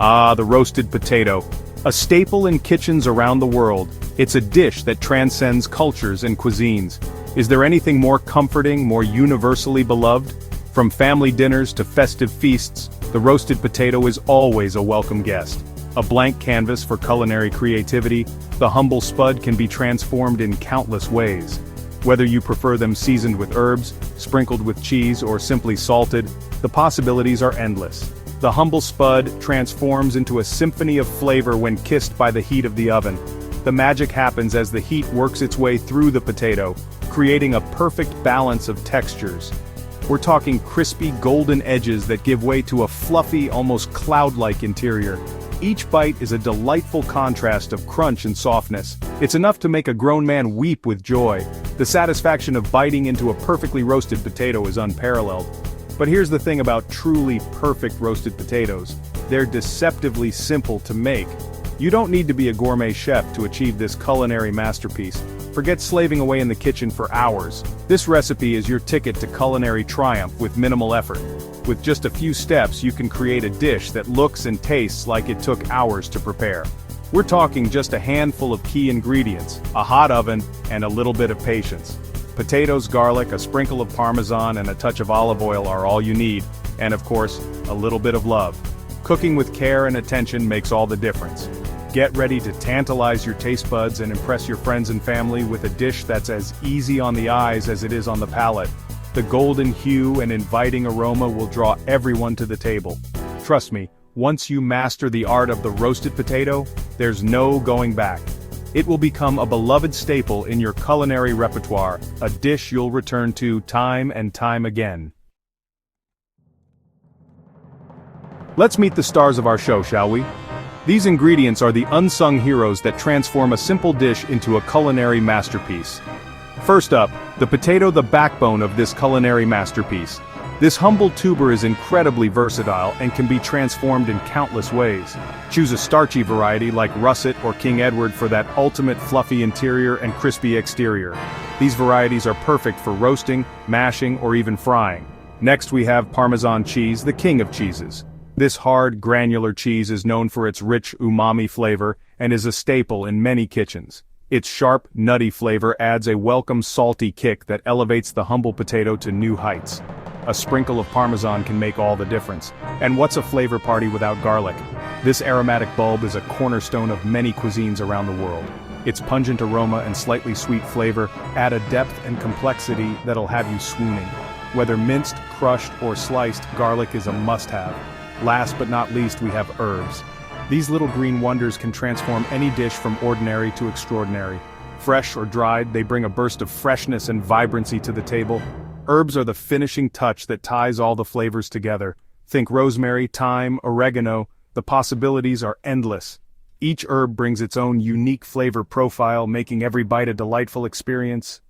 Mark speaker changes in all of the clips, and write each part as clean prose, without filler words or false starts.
Speaker 1: Ah, the roasted potato. A staple in kitchens around the world, it's a dish that transcends cultures and cuisines. Is there anything more comforting, more universally beloved? From family dinners to festive feasts, the roasted potato is always a welcome guest. A blank canvas for culinary creativity, the Humble Spud can be transformed in countless ways. Whether you prefer them seasoned with herbs, sprinkled with cheese, or simply salted, the possibilities are endless. The Humble Spud transforms into a symphony of flavor when kissed by the heat of the oven. The magic happens as the heat works its way through the potato, creating a perfect balance of textures. We're talking crispy golden edges that give way to a fluffy, almost cloud-like interior. Each bite is a delightful contrast of crunch and softness. It's enough to make a grown man weep with joy. The satisfaction of biting into a perfectly roasted potato is unparalleled. But here's the thing about truly perfect roasted potatoes. They're deceptively simple to make. You don't need to be a gourmet chef to achieve this culinary masterpiece. Forget slaving away in the kitchen for hours. This recipe is your ticket to culinary triumph with minimal effort. With just a few steps, you can create a dish that looks and tastes like it took hours to prepare. We're talking just a handful of key ingredients, a hot oven, and a little bit of patience. Potatoes, garlic, a sprinkle of Parmesan, and a touch of olive oil are all you need, and of course, a little bit of love. Cooking with care and attention makes all the difference. Get ready to tantalize your taste buds and impress your friends and family with a dish that's as easy on the eyes as it is on the palate. The golden hue and inviting aroma will draw everyone to the table. Trust me, once you master the art of the roasted potato, there's no going back. It will become a beloved staple in your culinary repertoire, a dish you'll return to time and time again. Let's meet the stars of our show, shall we? These ingredients are the unsung heroes that transform a simple dish into a culinary masterpiece. First up, the potato, the backbone of this culinary masterpiece. This humble tuber is incredibly versatile and can be transformed in countless ways. Choose a starchy variety like russet or King Edward for that ultimate fluffy interior and crispy exterior. These varieties are perfect for roasting, mashing, or even frying. Next we have Parmesan cheese, the king of cheeses. This hard, granular cheese is known for its rich umami flavor and is a staple in many kitchens. Its sharp, nutty flavor adds a welcome salty kick that elevates the humble potato to new heights. A sprinkle of Parmesan can make all the difference. And what's a flavor party without garlic? This aromatic bulb is a cornerstone of many cuisines around the world. Its pungent aroma and slightly sweet flavor add a depth and complexity that'll have you swooning. Whether minced, crushed, or sliced, garlic is a must-have. Last but not least, we have herbs. These little green wonders can transform any dish from ordinary to extraordinary. Fresh or dried, they bring a burst of freshness and vibrancy to the table. Herbs are the finishing touch that ties all the flavors together. Think rosemary, thyme, oregano, the possibilities are endless. Each herb brings its own unique flavor profile, making every bite a delightful experience.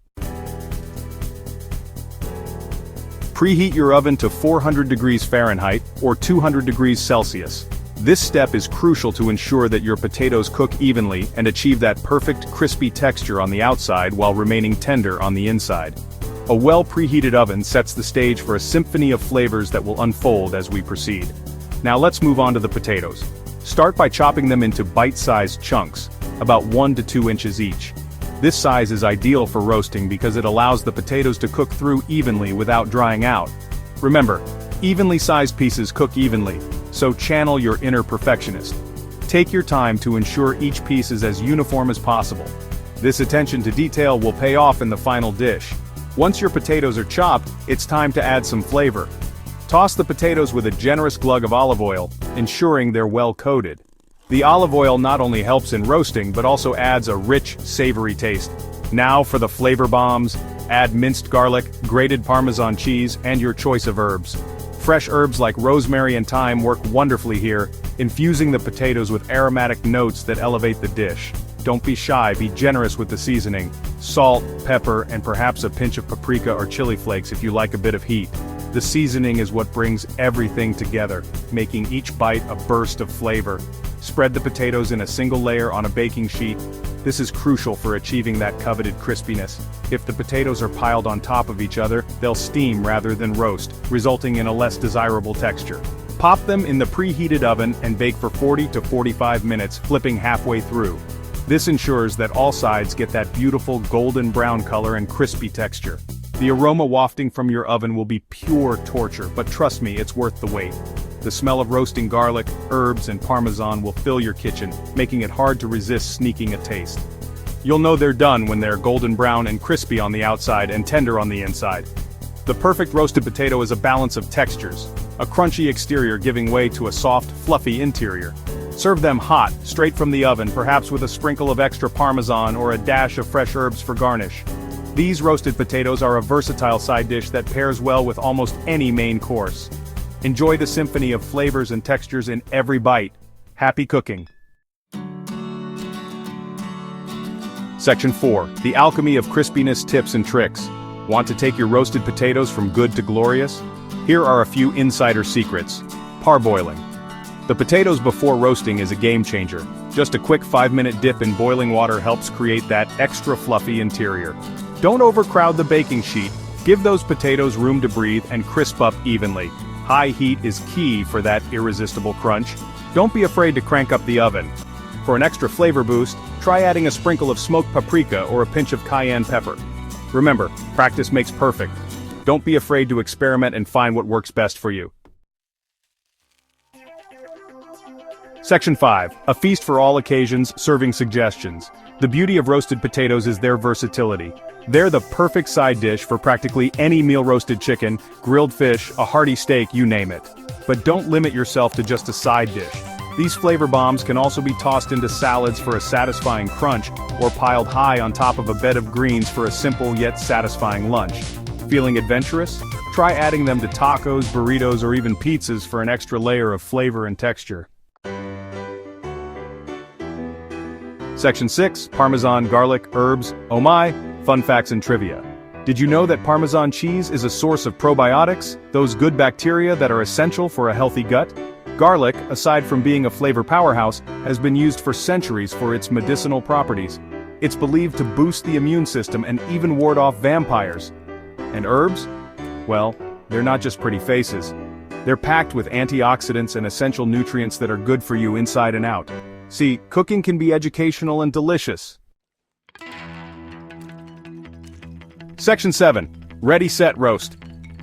Speaker 1: Preheat your oven to 400 degrees Fahrenheit, or 200 degrees Celsius. This step is crucial to ensure that your potatoes cook evenly and achieve that perfect crispy texture on the outside while remaining tender on the inside. A well-preheated oven sets the stage for a symphony of flavors that will unfold as we proceed. Now let's move on to the potatoes. Start by chopping them into bite-sized chunks, about 1 to 2 inches each. This size is ideal for roasting because it allows the potatoes to cook through evenly without drying out. Remember, evenly sized pieces cook evenly, so channel your inner perfectionist. Take your time to ensure each piece is as uniform as possible. This attention to detail will pay off in the final dish. Once your potatoes are chopped, it's time to add some flavor. Toss the potatoes with a generous glug of olive oil, ensuring they're well coated. The olive oil not only helps in roasting but also adds a rich, savory taste. Now for the flavor bombs, add minced garlic, grated Parmesan cheese, and your choice of herbs. Fresh herbs like rosemary and thyme work wonderfully here, infusing the potatoes with aromatic notes that elevate the dish. Don't be shy, be generous with the seasoning. Salt, pepper, and perhaps a pinch of paprika or chili flakes if you like a bit of heat. The seasoning is what brings everything together, making each bite a burst of flavor. Spread the potatoes in a single layer on a baking sheet. This is crucial for achieving that coveted crispiness. If the potatoes are piled on top of each other, they'll steam rather than roast, resulting in a less desirable texture. Pop them in the preheated oven and bake for 40 to 45 minutes, flipping halfway through. This ensures that all sides get that beautiful golden brown color and crispy texture. The aroma wafting from your oven will be pure torture, but trust me, it's worth the wait. The smell of roasting garlic, herbs, and Parmesan will fill your kitchen, making it hard to resist sneaking a taste. You'll know they're done when they're golden brown and crispy on the outside and tender on the inside. The perfect roasted potato is a balance of textures, a crunchy exterior giving way to a soft, fluffy interior. Serve them hot, straight from the oven, perhaps with a sprinkle of extra Parmesan or a dash of fresh herbs for garnish. These roasted potatoes are a versatile side dish that pairs well with almost any main course. Enjoy the symphony of flavors and textures in every bite. Happy cooking! Section 4. The Alchemy of Crispiness Tips and Tricks. Want to take your roasted potatoes from good to glorious? Here are a few insider secrets. Parboiling. The potatoes before roasting is a game changer. Just a quick 5-minute dip in boiling water helps create that extra fluffy interior. Don't overcrowd the baking sheet. Give those potatoes room to breathe and crisp up evenly. High heat is key for that irresistible crunch. Don't be afraid to crank up the oven. For an extra flavor boost, try adding a sprinkle of smoked paprika or a pinch of cayenne pepper. Remember, practice makes perfect. Don't be afraid to experiment and find what works best for you. Section 5. A feast for all occasions, serving suggestions. The beauty of roasted potatoes is their versatility. They're the perfect side dish for practically any meal: roasted chicken, grilled fish, a hearty steak, you name it. But don't limit yourself to just a side dish. These flavor bombs can also be tossed into salads for a satisfying crunch, or piled high on top of a bed of greens for a simple yet satisfying lunch. Feeling adventurous? Try adding them to tacos, burritos, or even pizzas for an extra layer of flavor and texture. Section 6. Parmesan, garlic, herbs. Oh my! Fun facts and trivia. Did you know that Parmesan cheese is a source of probiotics, those good bacteria that are essential for a healthy gut? Garlic, aside from being a flavor powerhouse, has been used for centuries for its medicinal properties. It's believed to boost the immune system and even ward off vampires. And herbs? Well, they're not just pretty faces. They're packed with antioxidants and essential nutrients that are good for you inside and out. See, cooking can be educational and delicious. Section 7. Ready, set, roast.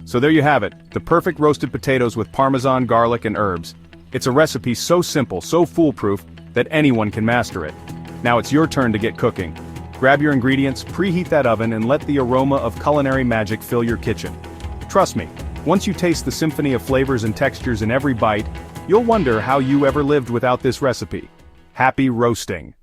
Speaker 1: So there you have it, the perfect roasted potatoes with Parmesan, garlic, and herbs. It's a recipe so simple, so foolproof, that anyone can master it. Now it's your turn to get cooking. Grab your ingredients, preheat that oven, and let the aroma of culinary magic fill your kitchen. Trust me, once you taste the symphony of flavors and textures in every bite, you'll wonder how you ever lived without this recipe. Happy roasting!